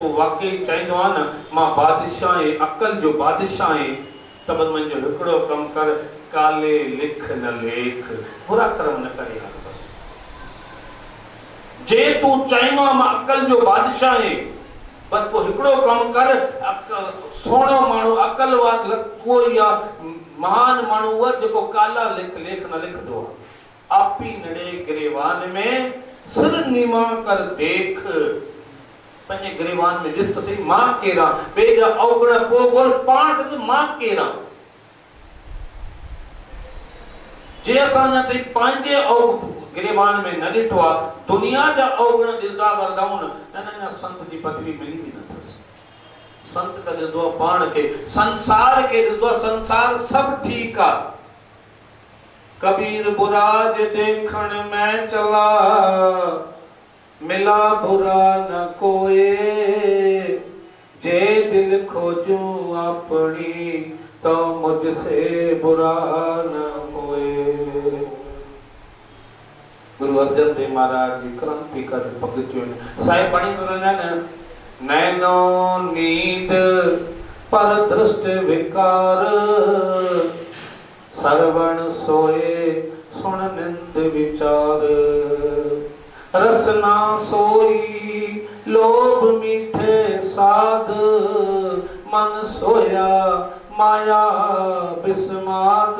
तो वाकई चईंदो आहे न मां बादशाह ऐं अकल जो बादशाह आहियां त बस मुंहिंजो हिकिड़ो कमु कर, काले लिख न लेख, बुरा कर्म न करे हल बस। जे तूं चईंदो आहे मां अकल जो बादशाह आहियां, बस पोइ हिकिड़ो कमु कर, सोणो माण्हू अकल वारो उहो ई आहे महान माण्हू उहो जेको काला लिख लेख न लिखंदो आहे। आपी नड़े गिरेवान में सिर नीमा कर देख, पंहिंजे गिरेवान में ॾिस त सही मां केरु आहियां, ॿिए जा अवगुण पोइ ॻोल्ह पाण ॾिस मां केरु आहियां। जे असां अञा ताईं पंहिंजे गिरेवान में न ॾिठो आहे, दुनिया जा अवगुण ॾिसंदा वरदाऊं न अञा संत जी पदवी मिली बि न अथसि। संत त ॾिसंदो आहे पाण खे, संसार खे ॾिसंदो आहे, संसार सभु ठीकु आहे। कबीर बुरा जे देखण में चला, मिला बुरा न कोई, जे दिल खोजूं अपनी तो मुझसे बुरा न होए। गुरु अर्जन देव महाराज जी क्रांति कर भगतियों साहिब पाणी न नैनो नींद पर दृष्टि विकार, श्रवण सोए सुन निंद विचार, रसना सोई लोभ मीठे साध, मन सोया माया बिस्माद।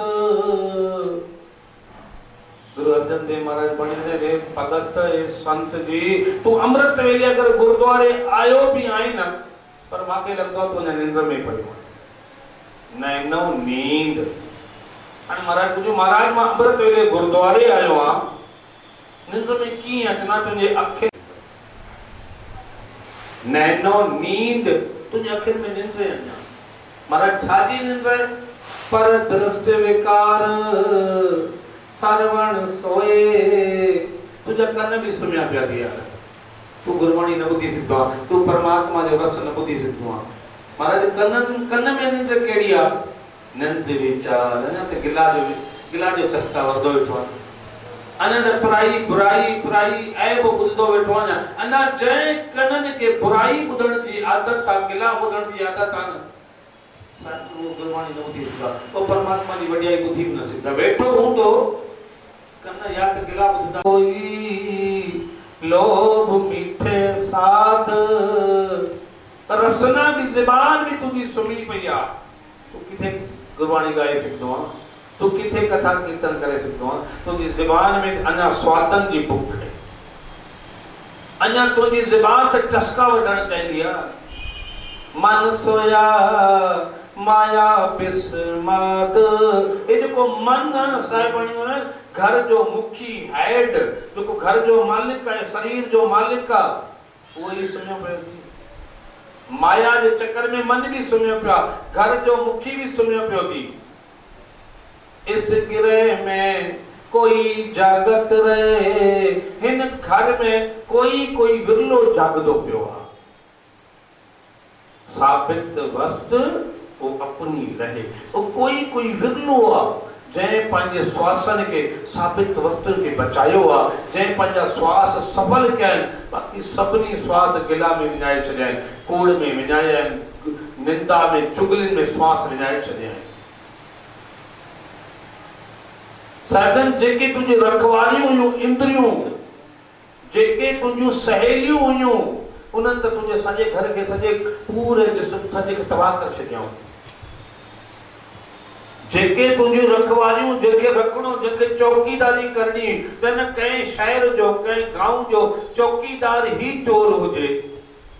गुरु अर्जन देव महाराज बने रे भगत संत जी, तू अमृत वेले अगर गुरुद्वारे आयो भी आई न, पर मांखे लगदो तो निंद्र में पड़ियो नैनो नींद। हाणे महाराज पुछो महाराज मां अमृत वेले गुरुद्वारे आयो आ, निंद्र में कीअं अचना, तुंहिंजे अखि नैनो नींद, तुंहिंजे अखियुनि में निंद्र अञा। महाराज छाजी निंद्र? पर दृष्टि विकार, श्रवण सोए, तुंहिंजा कन बि सुम्हिया पिया थी यार, तू गुरबाणी न ॿुधी सघंदो आहे, तू परमात्मा जो रस न ॿुधी सघंदो आहे। महाराज कन में निंद्र कहिड़ी आहे? निंद विचार, अञा त गिला जो चस्का वरदो वेठो आहे, अञा त बुराई ऐब ॿुधंदो वेठो आहे। अञा जंहिं कननि खे बुराई ॿुधण जी आदत आहे, गिला ॿुधण जी आदत आहे न, साईं गुरबाणी न ॿुधी सघंदा, पोइ परमात्मा जी वॾियाई ॿुधी बि न सघंदा। वेठो हूंदो कन या त गिला ॿुधंदा, कोई लोभ मीठे साध, रसना भी ज़बान भी तुझी सुम्ही पई आहे। तू किथे गुरबाणी ॻाए सघंदो आहे, तू किथे कथा कीर्तन करे सघंदो आहे, तुंहिंजी ज़बान में अञा स्वादन जी भुख आहे, अञा तुंहिंजी ज़बान त चस्का वठण चाहींदी आहे। मन सोया माया बिस्माद, ये जेको मन आहे साहिब घर जो मुखी हेड, जेको घर जो मालिक आहे, शरीर जो मालिक आहे, उहो ई सुम्हियो पियो थी। माया जे चक्कर में मन भी सुम्हियो पियो आहे, घर जो मुखी भी सुम्हियो पियो थी। इस गिरह में कोई जागत रहे, हिन घर में कोई विरलो जागदो पियो आहे। साबित वस्तु वो अपनी रहे, वो कोई विरलो आहे जंहिं पंहिंजे श्वासन खे साबित वस्तु खे बचायो आहे, जंहिं पंहिंजा श्वास सफल कया आहिनि, बाक़ी सभिनी श्वास गिला में विञाए छॾिया आहिनि, कूड़ में विञाया आहिनि, निंदा में चुगलियुनि में श्वास विञाए छॾिया आहिनि। साधन जेके तुंहिंजी रखवारियूं हुयूं, इंद्रियूं जेके तुंहिंजूं सहेलियूं हुयूं, उन्हनि त तुंहिंजे सॼे घर खे, सॼे पूरे जिस्म सॼे खे तबाह करे छॾियऊं। जेके तुंहिंजूं रखवारियूं, जेके रखणो, जेके चौकीदारी करणी, तन कंहिं शहर जो कंहिं गांव जो चौकीदार ही चोर हुजे,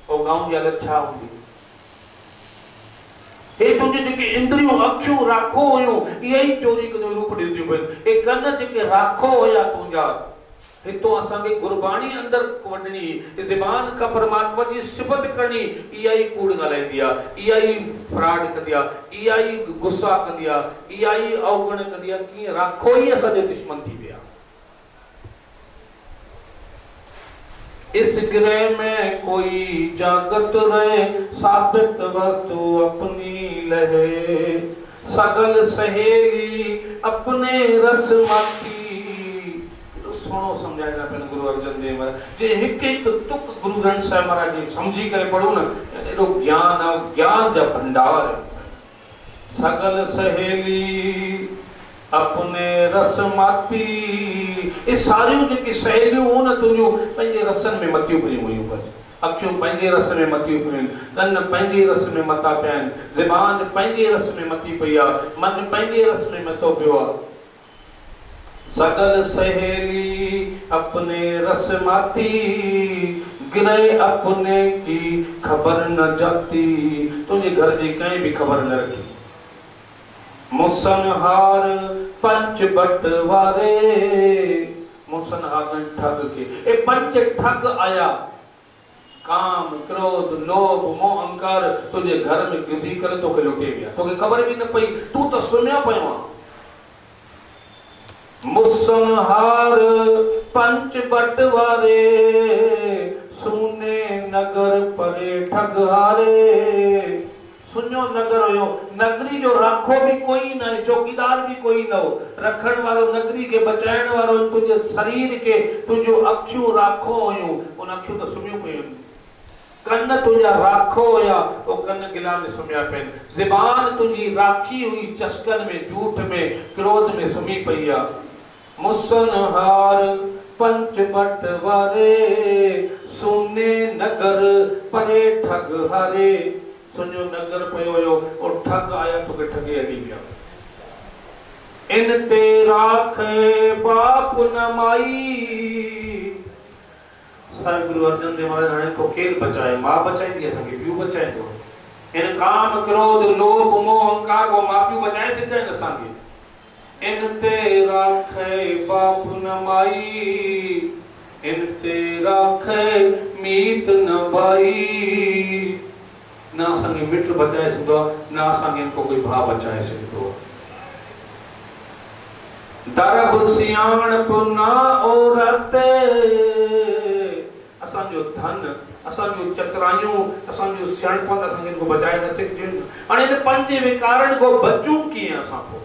उहो गांव जी हालत छा हूंदी? हे तुंहिंजी जेके इंद्रियूं, अखियूं राखो हुयूं, इहे ई चोरी जो रूप ॾिसियूं पियूं। हे कन जेके राखो हुया तुंहिंजा, हितो असांखे गुरबाणी अंदर वञणी, ज़बान खां परमात्मा जी सिफ़त करणी, इहा ई कूड़ ॻाल्हाईंदी आहे, इहा ई फ्रॉड कंदी आहे, इहा ई गुस्सा कंदी आहे, इहा ई अवगुण कंदी आहे। कीअं राखो ई असांजो दुश्मन थी विया। इस गृह में कोई जागत रहे, साबित वस्तु अपनी लहे, सगल सहेली अपने रस माखी। सोनो समझाया पिया गुरु अर्जन देव महाराज जे हिक हिक तुक गुरु ग्रंथ साहिब महाराज जी समझी करे पढ़ो न एडो ज्ञान आ ज्ञान जा भंडार है। सगल सहेली अपने रस माती ये सारियूं जेकी सहेलियूं न तुंहिंजूं पंहिंजे रसनि में मतियूं पियूं हुयूं बसि अखियूं पंहिंजे रस में मतियूं पियूं कन पंहिंजे रस में मता पिया आहिनि ज़बान पंहिंजे रस में मती पई आहे मन पंहिंजे रस में मतो पियो आहे। सगल सहेली अपने रस माती गिरे अपने की खबर न जाती तुझे घर जी कहीं भी खबर न रखी। मुसनहार पंच बटवारे मुसनहार ठग के ए पंच ठग आया काम क्रोध लोभ मोह अहंकार तुझे घर में घुसी करे तो लुटे गया तो खबर भी न पई तू तो सुनिया पयो। मुसनहार पंच बटवारे सुने नगर परे ठगहारे सुनो नगर हो नगरी जो राखो भी कोई न है चौकीदार भी कोई न हो रखण वालो नगरी के बचाइण वालो तुझे शरीर के तुझो अखियूं राखो हुयूं उन अखियूं तो सुम्हियूं पियूं कन तुझा राखो हुया वो कन गिला में सुम्हिया पिया ज़बान तुझी राखी हुई चस्कन में झूठ में क्रोध में सुम्ही पई आहे। मुसनहार पंच बटवारे सुने नगर परे ठग हारे सुनो नगर पयो हुयो और ठग आया तो के ठगे हली गया। इन ते राखे बाप न माई साईं गुरु अर्जन देव महाराज हाणे को केर बचाए मां बचाईंदी असांखे पियो बचाईंदो इन काम क्रोध लोभ मोह अहंकार को मां पियो बचाए सघंदा आहिनि असांखे। इन ते राखे बाप न माई इन ते राखे मीत न भाई ना असांखे मिट बचाए सघंदो ना असांखे इनको कोई भाउ बचाए सघंदो। दरब सियाणप ना औरत असांजो धन असांजो चतरायूं असांजो सियाणपन असांखे इनको बचाए न सघियूं हाणे इन पंज विकारनि को बचूं कीअं असां पोइ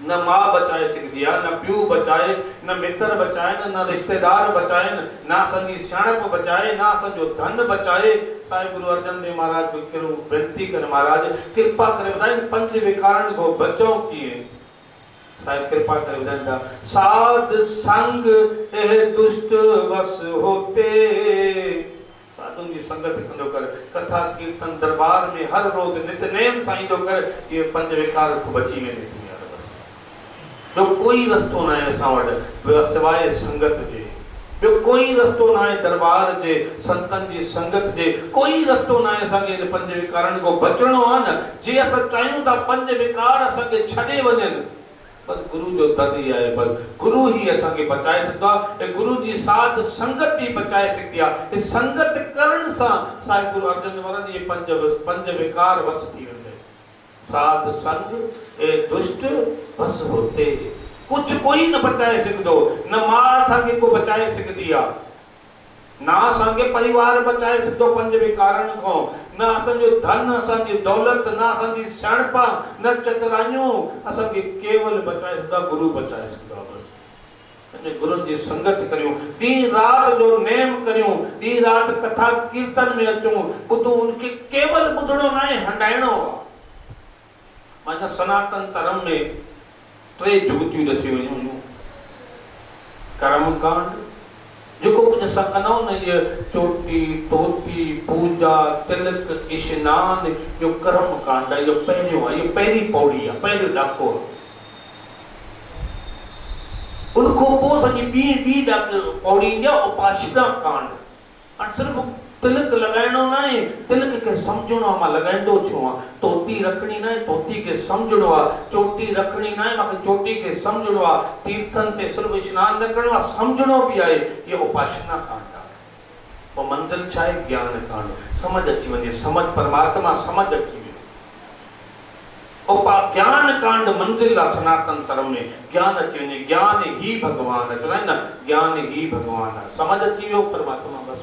न मां बचाए सघंदी आहे न पियो बचाए न मित्र बचाए न रिश्तेदार बचाए न असांजी सियाणप बचाए न असांजो धन बचाए। साईं गुरु अर्जन देव महाराज को विनती कर महाराज कृपा करे ॿुधाए पंज विकारनि को बचो कीअं साईं कृपा करे ॿुधाइनि था। साध संग ए दुष्ट वस होते साधुन जी संगत कंदो कर कथा कीर्तन दरबार में हर रोज नितनेम साईंदो कर ये पंज विकार को बची वेंदी जो कोई रस्तो न है असां वटि सिवाय संगत जे ॿियो कोई रस्तो न आहे दरबार जे संतन जी संगत जे कोई रस्तो न आहे असांखे इन पंज विकारनि को बचणो आहे न जे असां चाहियूं था पंज विकार असांखे छॾे वञनि बस गुरु जो दर ई आहे बस गुरु ही असांखे बचाए सघंदो आहे गुरु जी साध संगत ही बचाए सघंदी आहे संगत करण सां साईं गुरु अर्जन महाराज ये पंज विकार वस थी वेंदा साध संग ए दुष्ट बस होते कुछ कोई न बचाए सघंदो न मां असांखे को बचाए सघंदी आहे ना असांखे परिवार बचाए सघंदो पंज विकारनि खां न असांजो धन असांजी दौलत न असांजी सियाणपा न चतरायूं असांखे केवल बचाए सघंदा गुरु बचाए सघंदा बस गुरुनि जी संगत करियूं ॾींहुं राति जो नेम करियूं ॾींहुं राति कथा कीर्तन में अचूं ॿुधूं उनखे केवल ॿुधणो न आहे हंडाइणो आहे। माना सनातन धर्म में टे जुगतियूं ॾसी वयूं हुयूं कर्म कांड जेको कुझु असां कंदा न इहे चोटी तोती पूजा तिलक इशनान जो कर्म कांड आहे इहो पहिरियों आहे इहो पहिरीं पौड़ी आहे पहिरियों ॾाको उनखां पोइ असांजी ॿी पौड़ी ईंदी आहे उपासना कांड हाणे सिर्फ़ु तिलक लगाइणो न आहे तिलक के समझणो आहे मां लगाईंदो छो आहे तोती रखणी न आहे तोती के समझणो आहे चोटी रखणी न आहे मूंखे चोटी के समझणो आहे तीर्थन ते सिर्फ़ स्नान न करणो आहे समझणो बि आहे इहो उपासना कांड आहे। पोइ मंज़िल छा आहे ज्ञान कांड समझ अची वञे समझ परमात्मा समझ अची वञे ज्ञान कांड मंज़िल आहे सनातन धर्म में ज्ञान अची वञे ज्ञान ही भगवान आहे न ज्ञान ही भगवान आहे समझ अची वियो परमात्मा बस।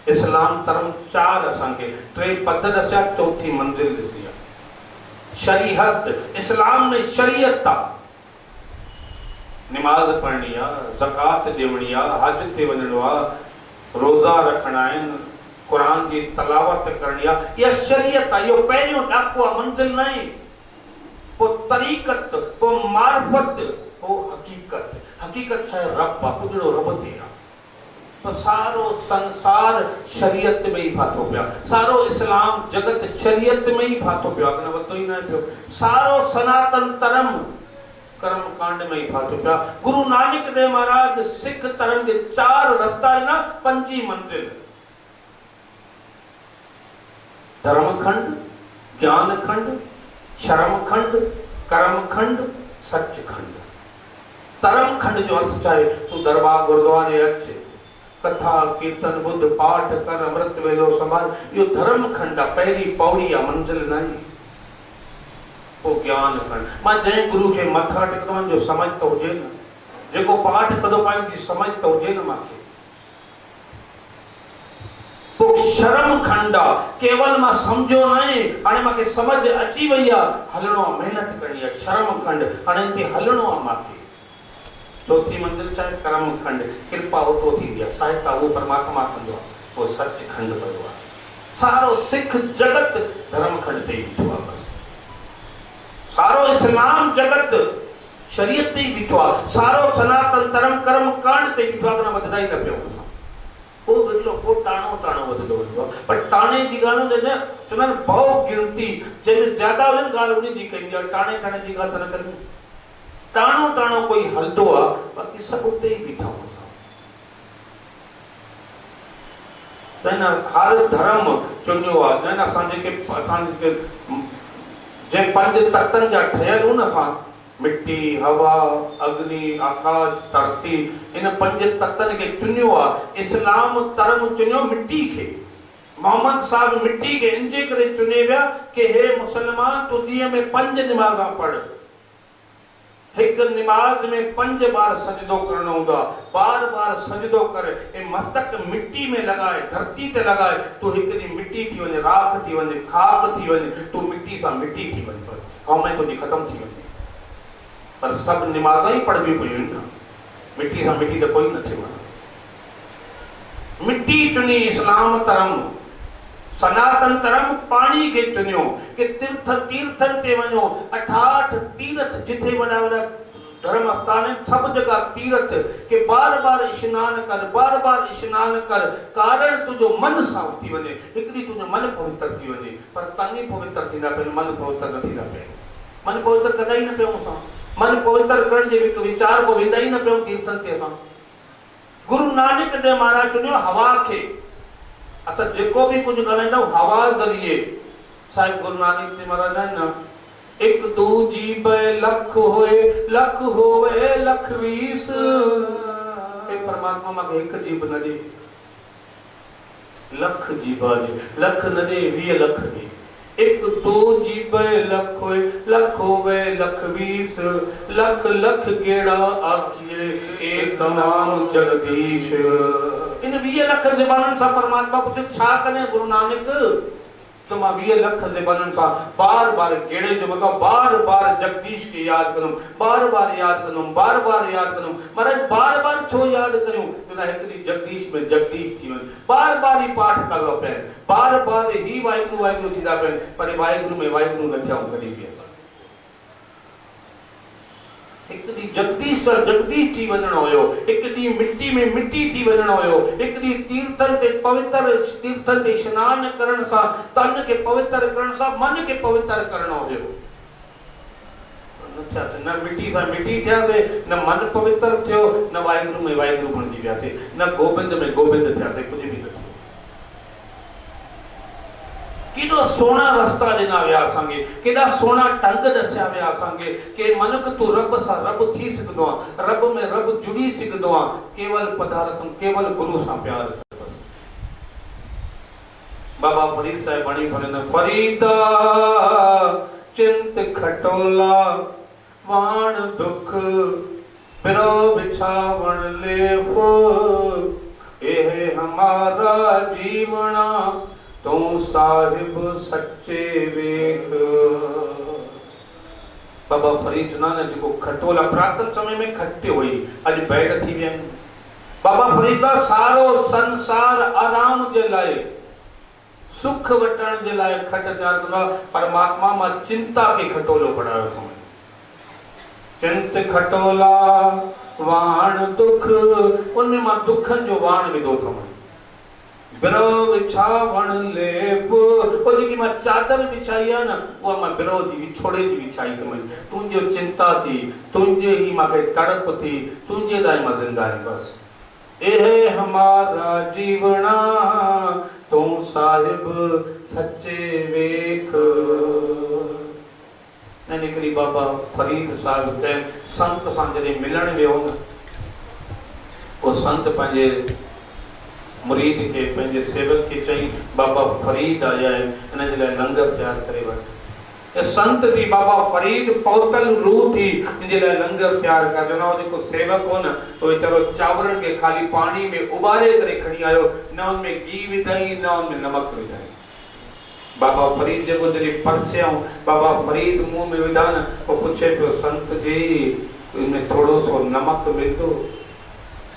इस्लाम धर्म चार असांखे टे पद दसिया चौथी मंजिल ॾिसी आहे शरीयत इस्लाम में शरीयत आहे नमाज पढ़नी आ, ज़कात देवणी आ, हज ते वञणो आ, रोज़ा रखणा आहिनि, कुरान जी तलावत करणी आ, इहा शरीयत आहे। इहो पहिरियों ॾाको आहे, मंज़िल न आहे। पोइ तरीक़त, पोइ मार्फत, पोइ हक़ीक़त। हक़ीक़त छा आहे? रब आहे, पुॼड़ो रब ते आहे। तो सारो संसार शरीयत में ही फाथो पिया, सारो इस्लाम जगत शरीयत में ही फाथो पिया, अॻियां वधो ई न पियो। सारो सनातन धर्म कर्म कांड में ही फाथो पिया। गुरु नानक देव महाराज सिख धर्म के 4 रस्ता है ना, 5 मंजिल। धर्म खंड, ज्ञान खंड, शर्म खंड, कर्म खंड, सच खंड। धर्म खंड जो अर्थ चाहे तू दरबार गुरुद्वारे अच, कथा कीर्तन बुद्ध पाठ कर, अमृत वेलो संभाल, यो धर्म खंड आहे। पहली पौड़ी आहे, मंजिल नहीं। वो ज्ञान खंड, मां जंहिं गुरु के मथा टेकंदो आहियां जो समझ तो हुजे न, जेको पाठ कंदो पाण जी समझ तो हुजे न मांखे। वो शर्म खंड आहे, केवल मां समझो न आहे, हाणे मांखे समझ अची वई आहे, हलणो आहे, मेहनत करणी आहे। शर्म खंड, हाणे हिते हलणो आहे मांखे। चौथी मंजिल चाहे कर्म खंड, कृपा उतो थींदी आहे, सहायता वो परमात्मा कंदो आहे, वो सच खंड पियो आहे। सारो सिख जगत धर्म खंड ते बीठो आहे। बस सारो इस्लाम जगत शरीयत ते बीठो आहे। सारो सनातन धर्म कर्म कांड ते बीठो आहे। वधदा ई न पियो असां। पोइ बदिलो, पोइ टाणो टाणो वधंदो वेंदो आहे। पर टाणे जी ॻाल्हि न चवंदा आहिनि बहु गिनती, जंहिंमें ज्यादा हुजनि ॻाल्हि उन जी कईंदी आहे। टाणे टाणे जी ॻाल्हि त न करिणी। टाणो टाणो कोई हलंदो आहे, बाक़ी सभु उते ई बीठा हूंदा। हर धर्म चुनियो आहे। न असां जेके जे 5 तत्वनि जा ठहियल हूं न, असां मिट्टी, हवा, अग्नि, आकाश, धरती, इन 5 तत्वनि खे चुनियो आहे। इस्लाम धर्म चुनियो मिट्टी खे। मोहम्मद साहब मिट्टी खे इनजे करे चुने विया कि हे मुसलमान, तूं ॾींहं में 5 निमाज़ा पढ़। एक नमाज में 5 बार सजदो करना होगा, बार बार सजदो कर, ए मस्तक मिट्टी में लगाए, धरती ते लगाए, तो एक दी मिट्टी थी वने, राख थी वने, खाक थी वने, तो मिट्टी सा मिट्टी थी वने। बस हाँ मैं तो जी खत्म थी वने। पर सब नमाज़ा ही पढ़ भी कोई ना, मिट्टी सा मिट्टी तो कोई न थी वने। मिट्टी चुनी इस्लाम धर्म, सनातन धर्म पानी के चुनियो कि तीर्थन ते वञो। 68 तीर्थ जिथे वॾा वॾा धर्म स्थान आहिनि, सब जगह तीर्थ के बार बार स्नान कर, बार बार स्नान कर, कारण तुझो मन साफ़ थी वञे। हिकु ॾींहुं तुंहिंजो मन पवित्र थी वञे। पर तन ई पवित्र थींदा पिया, मन पवित्र न थींदा पिया। मन पवित्र कंदा ई न पियूं असां। मन पवित्र करण जे वीचार को वेंदा ई न पियूं तीर्थन ते असां। गुरु नानक देव महाराज चुनियो हवा खे। अच्छा जेको भी कुछ ॻाल्हाईंदा हवा ज़रिए। साहिब गुरु नानक देव महाराज आहिनि न, एक दूजी बे लख होए, लख होए लख 20। परमात्मा मांखे हिकु जीब न ॾे, लख जीबा ॾे, लख न ॾे 20 लख ॾे। एक दो जीबे लख होए, लख होए लख 20, लख लख गेड़ा आखिए एक नाम जगदीश। इन 20 लख ज़बाननि सां परमात्मा पुछे छा कने गुरु नानक? तो मां 20 लख ज़बाननि सां बार बार गेड़े जो मतलब बार बार जगदीश के याद करूं, बार बार याद करूं, बार बार याद करूं। महाराज बार बार छो याद करूं? तो हिकु ॾींहुं जगदीश में जगदीश थी वञे। बार बार ही पाठ करणो पए, बार बार ही वाहिगुरु वाहिगुरु थींदा पिया, पर वाहिगुरु में वाहिगुरु न थिया कॾहिं बि असां। हिकु ॾींहुं जगदीश्वर जगदीश थी वञणो हुयो, हिकु ॾींहुं मिट्टी में मिट्टी थी वञणो हुयो, हिकु ॾींहुं तीर्थन ते पवित्र तीर्थन ते स्नान करण सां, तन खे पवित्र करण सां मन खे पवित्र करणो हुयो। न मिट्टी सां मिट्टी थियासीं, न मन पवित्र थियो, न वाहिगुरु में वाहिगुरु बणिजी वियासीं, न गोबिंद में गोबिंद थियासीं, कुझु बि न थियो। केॾो सोना रस्ता ॾिना विया असांखे, केॾा सोना ढंग दसिया विया असांखे कि मनुख तूं रब सां रब थी सघंदो आहे, रब में रब जुड़ी सघंदो आहे, केवल पदार्थम, केवल गुरु सां प्यार कर। बस बाबा फरीद साहिब बणी भरन फरीदा चिंत खटोला वाण दुख पिरो बिछावण लेफो, एह हमारा जीवना तू साहिब सच्चे वेख। बाबा फरीदनाथ जो खटोला प्रातः समय में खट्टे हुई अज बैठ थी वे बाबा फरीदा सारो संसार आराम जे लाए सुख वटण जे लाए खट जाता परमात्मा मा चिंता के खटोलो बनायो थो चिंत खटोला वाण दुख उनमें मां दुखन जो वाण विधो थो बिरो विछावण लेप ओ जेकी मां चादर बिछाई है ना वो मां बिरो जी विछोड़े जी बिछाई थो तुंहिंजो चिंता थी तुंहिंजे ही मांखे तड़प थी तुंहिंजे लाइ मां जिंदा आहियां बस एहे हमारा जीवना तू साहिब सच्चे वेख ने निकली बाबा फरीद साहब के संत सां जॾहिं मिलण वियो न वो संत पंहिंजे मुरीद के पंहिंजे सेवक के चई बाबा फरीद आया है इन जे लाइ लंगर तैयार करे वठ ये संत थी बाबा फरीद पौतल रूह थी इन जे लाइ लंगर तैयार कर जनो जेको सेवक हो न तो चलो चावरन के खाली पानी में उबारे करे खणी आयो न उनमें घी विधाई न उनमें नमक विधाई बाबा फरीद जेको जॾहिं परसियाऊं बाबा फरीद मुंह में विधा न वो पुछे पियो संत जी इनमें थोड़ो सो नमक मिलंदो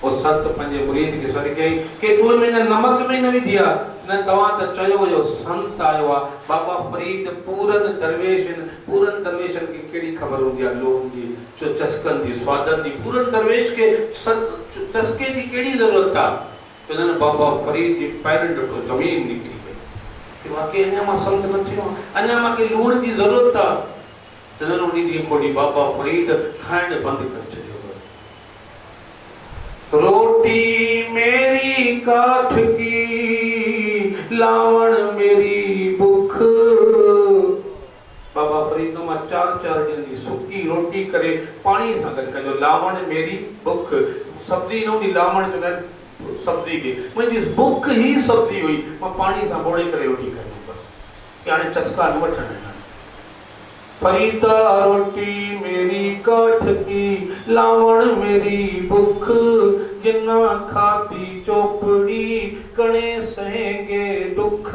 वो संत पंहिंजे मुरीद के सॾ कई के तू में नमक में न विधिया न तव्हां त चयो हुयो संत आयो आहे बाबा फरीद पूरन दरवेशन की केड़ी खबर हूंदी आहे लोग जी जो चस्कन थी स्वादन थी पूरन दरवेश के चस्के की केड़ी जरूरत आहे उन्हनि बाबा फरीद जी पैरन ॾिठो जमीन निकरी गई कि वाकई अञा मां संत न थियो अञा मूंखे लूण जी जरूरत आहे उन्हनि उन ॾींहुं खोड़ी बाबा फरीद खाइण बंदि करे छॾियो रोटी मेरी काठ की लावण मेरी बुख बाबा फरीद मां चार ॾींहं जी सुकी रोटी करे पाणी सां गॾु कजो लावण मेरी बुख सब्जी न हूंदी लावण जो न सब्जी के मुंहिंजी बुख ही सब्जी हुई मां पाणी सां बोड़े करे रोटी कयो बस कि हाणे चस्का न वठण फरीदा रोटी मेरी काठ की लावण मेरी भूख जिन्ना खाती चोपड़ी कणे सहेंगे दुख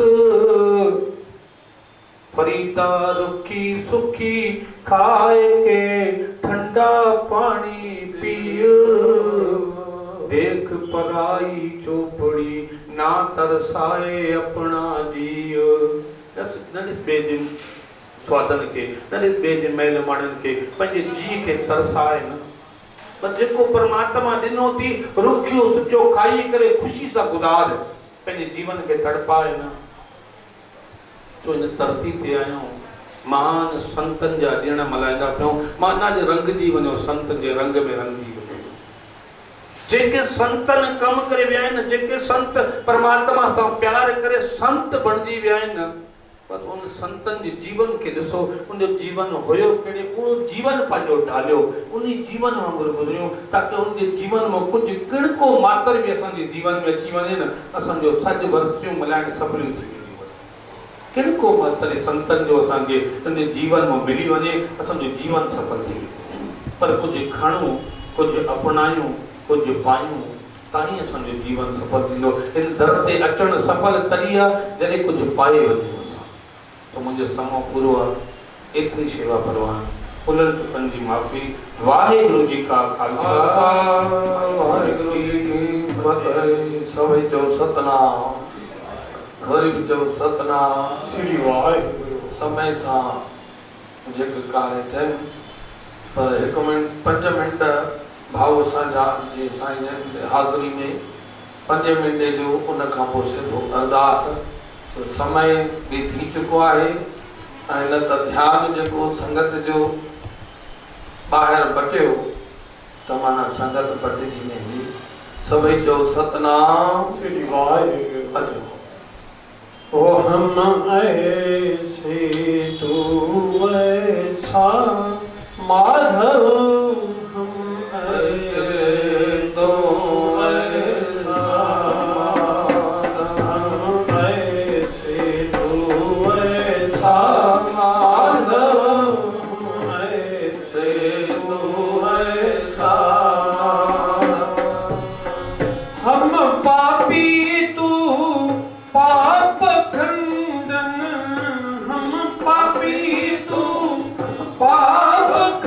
फरीदा रुखी सुखी खाए के ठंडा पानी पिए देख पराई चोपड़ी ना तरसाए अपना जियो दस बेदिन स्वादन के नलिस बेज मेल माणन के पंहिंजे जी के तरसाए न बस जेको परमात्मा ॾिनो थी रुखियो सुठो खाई करे खुशी सां गुज़ार पंहिंजे जीवन के तड़पाए न तो इन धरती ते आहियूं महान संतन जा ॾिण मल्हाईंदा पियूं माना जे रंग जी वञो संत जे रंग में रंगी वञो जेके संतन कम करे विया आहिनि जेके संत परमात्मा सां प्यार करे संत बणजी विया आहिनि बस उन संतन जे जीवन के ॾिसो उन जीवन हुयो कहिड़े उहो जीवन पंहिंजो ढालियो उन जीवन वांगुरु गुज़रियो ताकि उन जे जीवन में कुझु किणको मातर बि असांजे जीवन में अची वञे न असांजो सज वर्सियूं मल्हाइण सफलियूं थी वेंदियूं किणको मातर संतन जो असांजे उन जीवन में मिली वञे असांजो जीवन सफल थी वेंदो पर कुझु खणूं कुझु अपनायूं कुझु पायूं ताईं असांजो जीवन सफल थींदो हिन दर ते अचणु सफल तॾहिं आहे जॾहिं कुझु पाए वञूं तो मुझे समो पूरो एतरी सेवा परवान उलट चुकन जी माफी वाहिगुरु जी का खालसा वाहिगुरु जी की फतेह सभई चो सतनाम वरी भी चो सतनाम श्री वाहिगुरु समय सां जेके कार्य थियनि पर 1 मिनट 5 मिनट भाव सां जी साईं हाज़िरी में 5 मिनट जो उन खां पोइ सिधो अरदास तो समय भी थी चुको है न त ध्यान जेको संगत जो बाहर बटियो त माना संगत बटिजी वेंदी सभई चओ सतनाम श्री वाहिगुरु अचो ओ हम ऐसे तू ऐसा माधव हम ऐसे तो पाप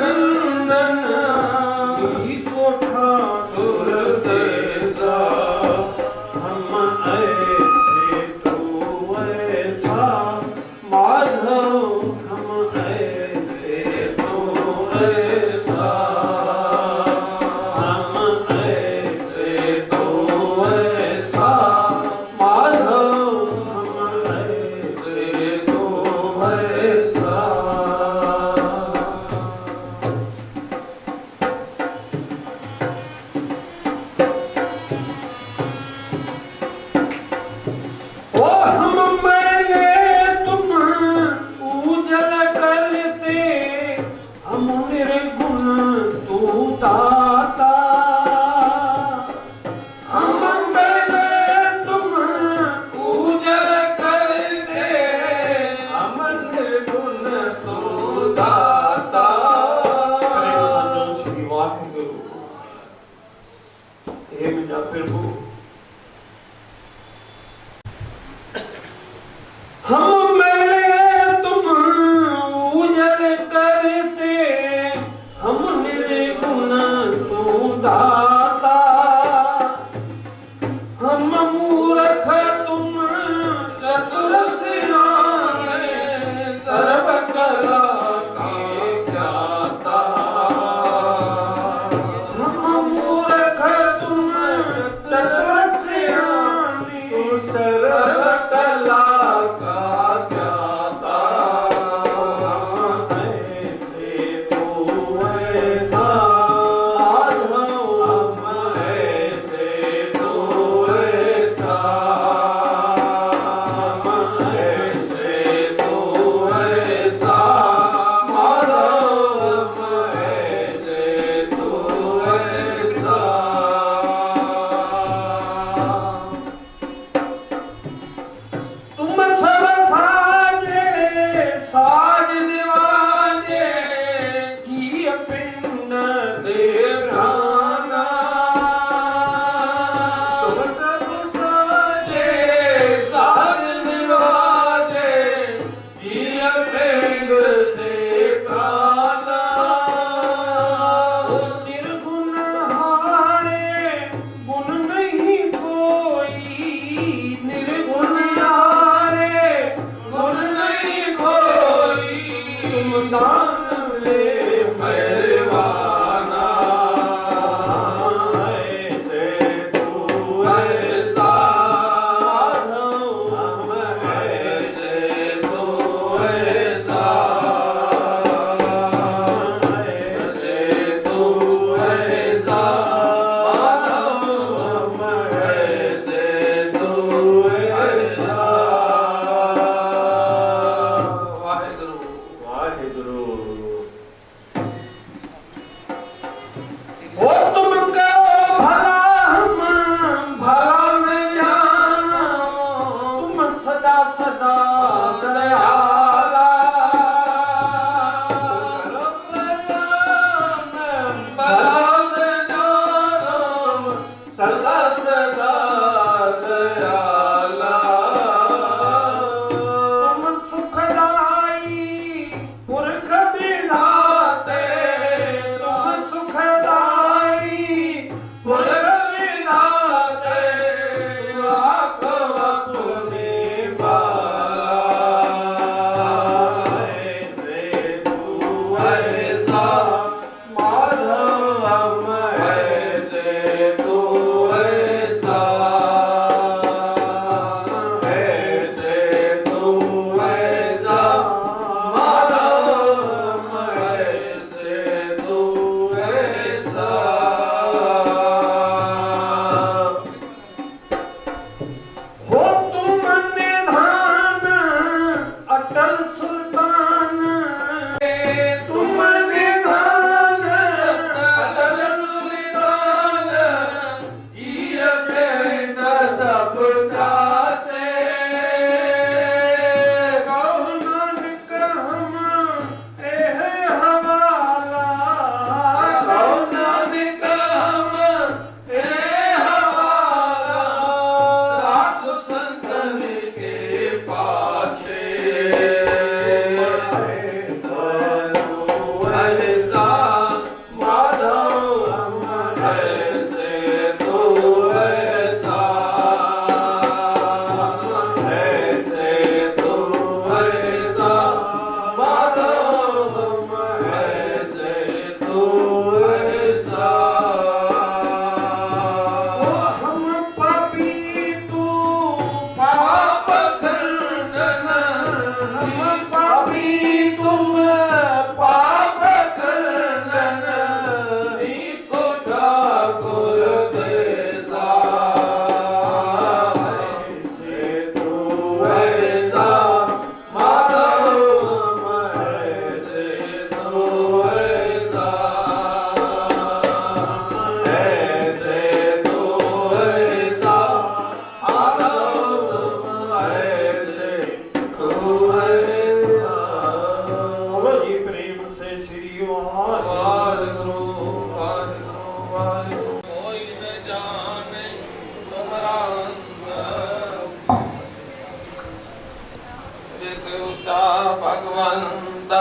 ऊंचा भगवंत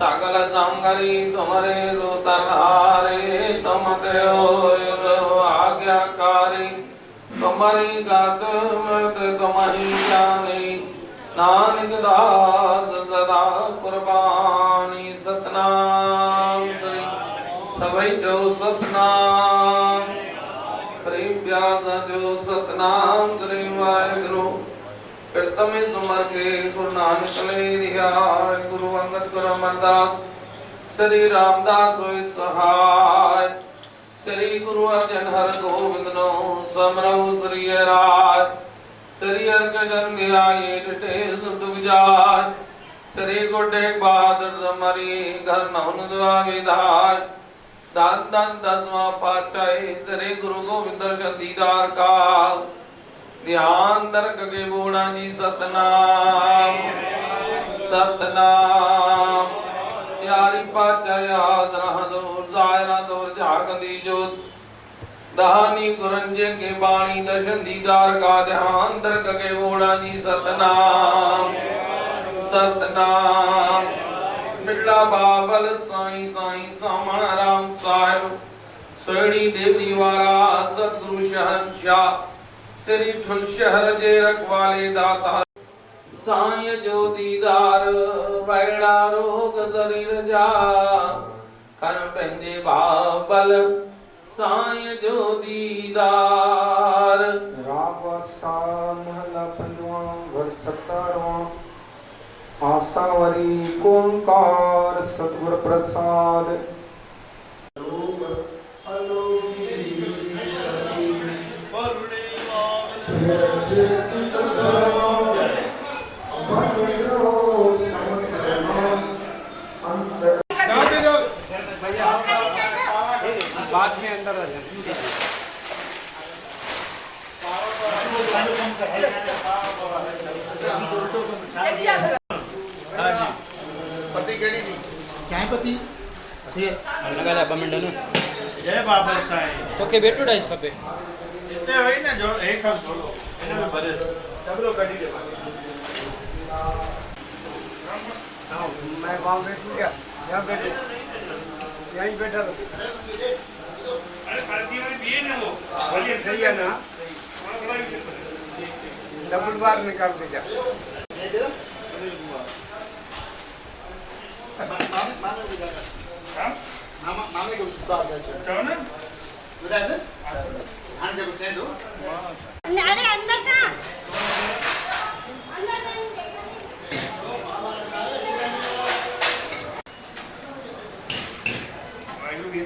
सकल संगरी तुम्हारे दूतधारे तुम आज्ञाकारी तुम्हारी गात मत तुम्हारी जानी नानक दास सदा कुर्बानी सतनाम श्री सभई जो सतनाम प्रेम व्यास जो सतनाम श्री वाहिगुरु प्रथम तुमर के गुरु नानक ले दिया गुरु अंगद गुरु अमरदास श्री रामदास होय सहाय श्री गुरु अर्जन हर गोविंद नो समरऊ करिय राय श्री अर्ग जन गया ये डटे दुख जाय श्री गोटे बहादुर तुम्हारी घर नौन दुआ विधाय दान दान दसवा पाचाई श्री गुरु गोविंद दीदार का ध्यान दर्ग के बूढ़ा जी सतनाम सतनाम यारी पाचाया दरह दूर जायरा दूर जागदी जोत दहानी कुरंजे के बाणी दर्शन दीदार का ध्यान दर्ग के बूढ़ा जी सतनाम सतनाम बिरला बाबल साईं साईं सामण राम साहिब सोड़ी देवरी वाला सतगुरु शहंशाह श्री ठुल शहर जे रखवाले दाता साईं जो दीदार वैड़ा रोग शरीर जा कर पंहिंजे बाबल साईं जो दीदार रावसा महला पंजवा घर 17वां आसावरी ओंकार सतगुर प्रसाद बाद में अंदर आ जाए पति केड़ी नी चाय पति लगा ला बमंड ने जय बाबा साईं तो के बेटो डाइस खपे इतने वही ना जो एक हम बोलो इने में भरे डबलो कडी दे मैं गांव बैठ गया यहां बैठे यहीं बैठा अरे पार्टी में दिए ना वो बोलिए सही है ना डबल बार निकाल दे जा मामा को साथ है कौन है बुझा दे आने जब से दो अरे अंदर का अंदर वायु